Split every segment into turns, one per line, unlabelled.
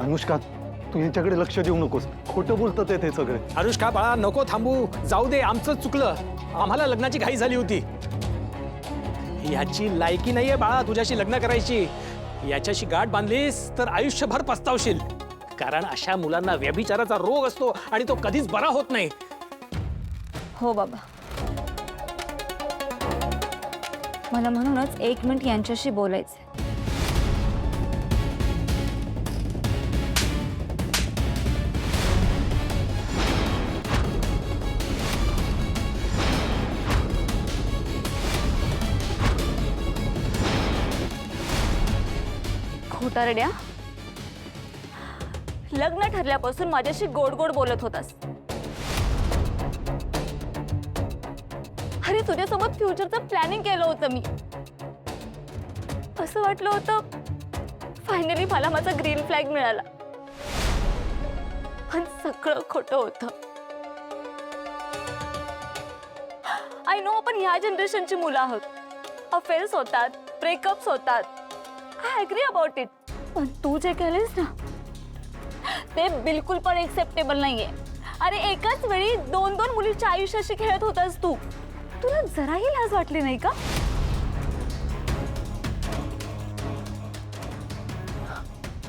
अनुष्का, तू यांच्याकडे लक्ष देऊ नकोस. खोटं बोलतात ते सगळे.
अनुष्का बाळा, नको थांबू, जाऊ दे, आमचं चुकलं. आम्हाला लग्नाची घाई झाली होती. याची लायकी नाहीये बाळा तुझ्याशी लग्न करायची. याच्याशी गाठ बांधलीस तर आयुष्यभर पस्तावशील. कारण अशा मुलांना व्यभिचाराचा रोग असतो आणि तो कधीच बरा होत नाही.
हो बाबा, मला म्हणूनच 1 मिनिट यांच्याशी बोलायचं. खोटारड्या, लग्न ठरल्यापासून माझ्याशी गोड गोड बोलत होतास. अरे तुझ्यासोबत फ्युचरचं प्लॅनिंग केलं होतं मी. असं वाटलं होतं फायनली मला माझा ग्रीन फ्लॅग मिळाला. पण सगळं खोटं होतं. आय नो, आपण ह्या जनरेशनची मुलं आहोत. अफेअर्स होतात, ब्रेकअप्स होतात. I agree about it. पण तू जे केलेस ना ते बिलकुल पण एक्सेप्टेबल नाहीये. अरे एकाच वेळी 2 मुलीच्या आयुष्याशी खेळत होतास तू. तुला जराही लाज वाटली नाही का?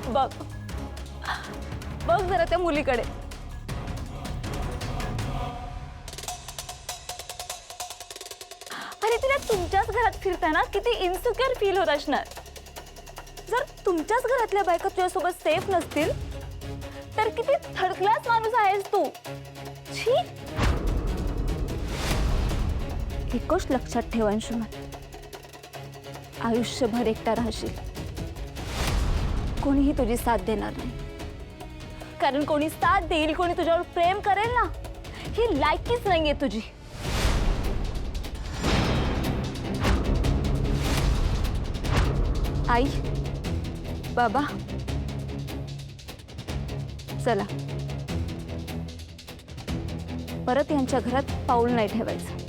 बघ बघ जरा त्या मुलीकडे. अरे तिला तुमच्याच घरात फिरताना किती इन्सिक्युअर फील होत असणार. जर तुमच्याच घरातल्या बायका तुझ्यासोबत सेफ नसतील तर किती थर्ड क्लास माणूस आहेस तू. छी. एक गोष्ट लक्षात ठेव अंशुमन, आयुष्यभर एकटा राहशील. कोणीही तुझी साथ देणार नाही. कारण कोणी साथ देईल, कोणी तुझ्यावर प्रेम करेल ना, ही लायकीच नाहीये तुझी. आई, बाबा, चला परत यांच्या घरात पाऊल नाही ठेवायचं.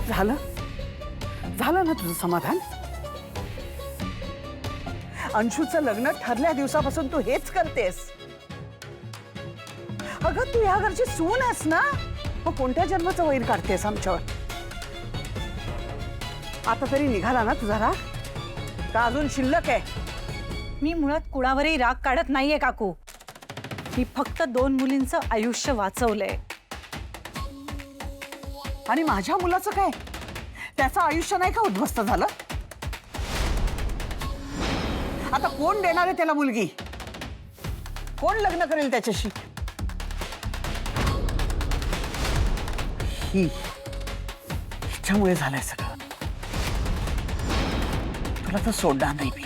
झालं झालं ना तुझं समाधान? अंशूचं लग्न ठरल्या दिवसापासून तू हेच करतेस. अगं तू या घरची सून आहेस ना, मग कोणत्या जन्माचं वैर काढतेस आमच्यावर? आता तरी निघाला ना तुझा राग? का अजून शिल्लक आहे?
मी मुळात कुणावरही राग काढत नाहीये काकू. मी फक्त 2 मुलींचं आयुष्य वाचवलंय.
आणि माझ्या मुलाचं काय? त्याचं आयुष्य नाही का उद्ध्वस्त झालं? आता कोण देणार आहे त्याला मुलगी? कोण लग्न करेल त्याच्याशी? हिच्यामुळे झालंय सगळं. तुला तर सोडणार नाही मी.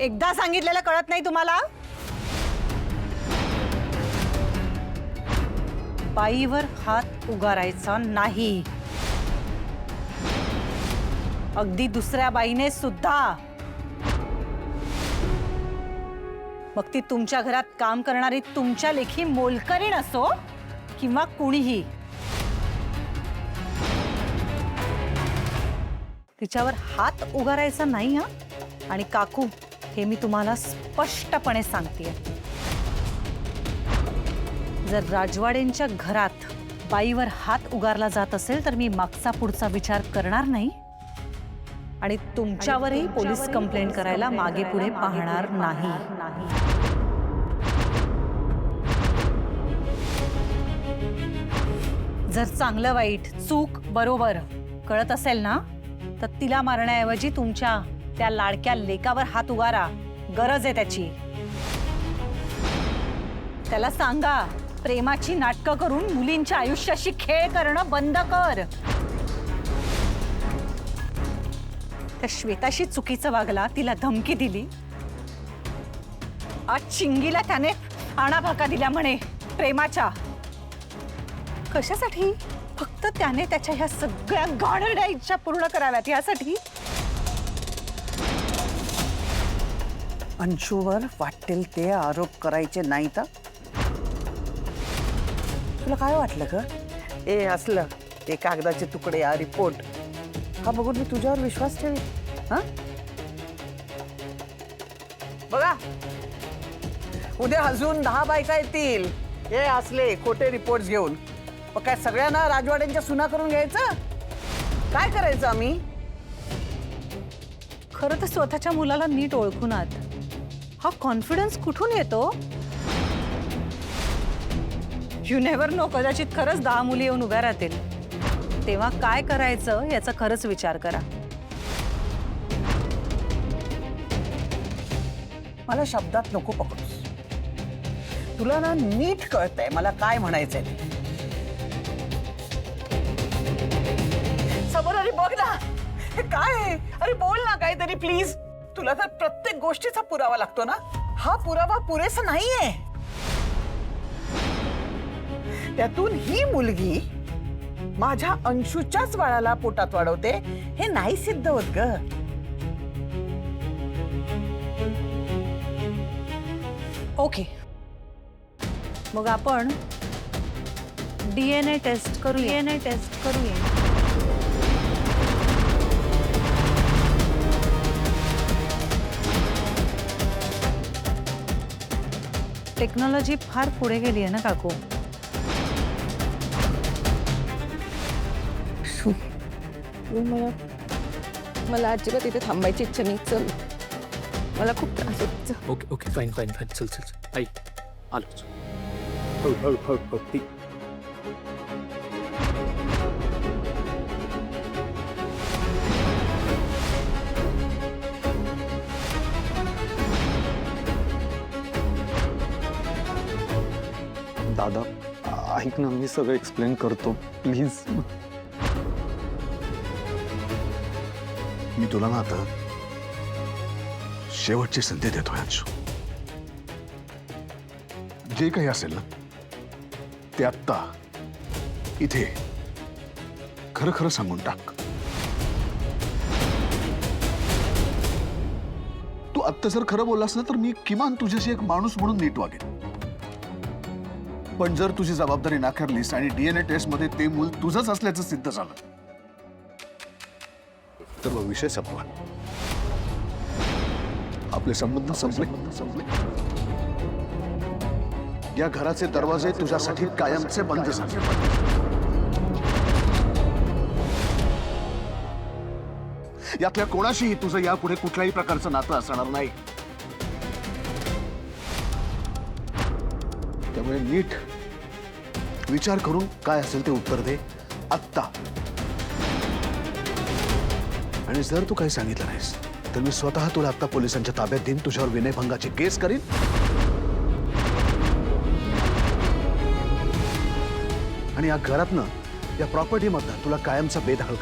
एकदा सांगितलेलं कळत नाही तुम्हाला? बाईवर हात उगारायचा नाही. अगदी दुसऱ्या बाईने सुद्धा. मग ती तुमच्या घरात काम करणारी तुमच्या लेखी मोलकरीण असो किंवा कुणीही. तिच्यावर हात उगारायचा नाही हा. आणि काकू, हे मी तुम्हाला स्पष्टपणे सांगतेय, जर राजवाडेंच्या घरात बाईवर हात उगारला जात असेल तर मी मागचा पुढचा विचार करणार नाही आणि तुमच्यावरही पोलीस कंप्लेंट करायला मागे पुढे पाहणार नाही. जर चांगलं वाईट, चूक बरोबर कळत असेल ना, तर तिला मारण्याऐवजी तुमच्या त्या लाडक्या लेकावर हात उगारा. गरज आहे त्याची. त्याला सांगा, प्रेमाची नाटकं करून मुलींच्या आयुष्याशी खेळ करणं बंद कर. त्या श्वेताशी चुकीचं वागला, तिला धमकी दिली, आज चिंगीला त्याने आणाभाका दिल्या म्हणे प्रेमाच्या. कशासाठी? फक्त त्याने त्याच्या ह्या सगळ्या गाणरड्या इच्छा पूर्ण कराव्यात यासाठी.
अंशूवर वाटेल ते आरोप करायचे नाही तर तुला काय वाटलं ग? ए असलं ते कागदाचे तुकडे हा रिपोर्ट हा बघून मी तुझ्यावर विश्वास ठेवी? हा बघा उद्या अजून 10 बायका येतील हे असले खोटे रिपोर्ट घेऊन. मग काय सगळ्यांना राजवाड्यांच्या सुना करून घ्यायचं? काय करायचं आम्ही?
खरं तर स्वतःच्या मुलाला नीट ओळखून आहात. हा कॉन्फिडन्स कुठून येतो? यू नेव्हर नो, कदाचित खरंच 10 मुली येऊन उभ्या राहतील. तेव्हा काय करायचं याचा खरंच विचार करा.
मला शब्दात नको पकडूस. तुला ना नीट कळतंय मला काय म्हणायचंय. समोर अरे बघ ना हे काय आहे? अरे बोल ना काहीतरी प्लीज. तुला तर प्रत्येक गोष्टीचा पुरावा लागतो ना. हा पुरावा पुरेसा नाहीये. त्यातून ही मुलगी माझ्या अंशूच्याच बाळाला पोटात वाढवते हे नाही सिद्ध होत ग.
ओके, मग आपण DNA टेस्ट करूया. टेक्नॉलॉजी फार पुढे गेली आहे ना काकू.
मला अजिबात इथे थांबायची इच्छा नाही. चल मला खूप त्रास होतो.
Okay okay fine fine fine. चल चल चल. आई आलोच. हळू हळू हळू हळू. ठीक.
दादा ऐक ना, मी सगळं एक्सप्लेन करतो प्लीज.
मी तुला ना आता शेवटची संधी देतोय अंशू. जे काही असेल ना ते आत्ता इथे खरं खरं सांगून टाक. तू आत्ता जर खरं बोललास ना तर मी किमान तुझ्याशी एक माणूस म्हणून नीट वागेन. पण जर तुझी जबाबदारी नाकारलीस आणि DNA टेस्ट मध्ये ते मूल तुझंच असल्याचं सिद्ध झालं तर मग विषय संपला. आपले संबंध संपले. या घराचे दरवाजे तुझ्यासाठी कायमचे बंद झाले. यातल्या कोणाशीही तुझं यापुढे कुठल्याही प्रकारचं नातं असणार नाही. त्यामुळे नीट विचार करून काय असेल ते उत्तर दे आत्ता. आणि जर तू काही सांगितलं नाहीस तर मी स्वतः तुला आत्ता पोलिसांच्या ताब्यात देईन. तुझ्यावर विनयभंगाची केस करीन. आणि या घरातनं या प्रॉपर्टीमधनं तुला कायमचा बेदखल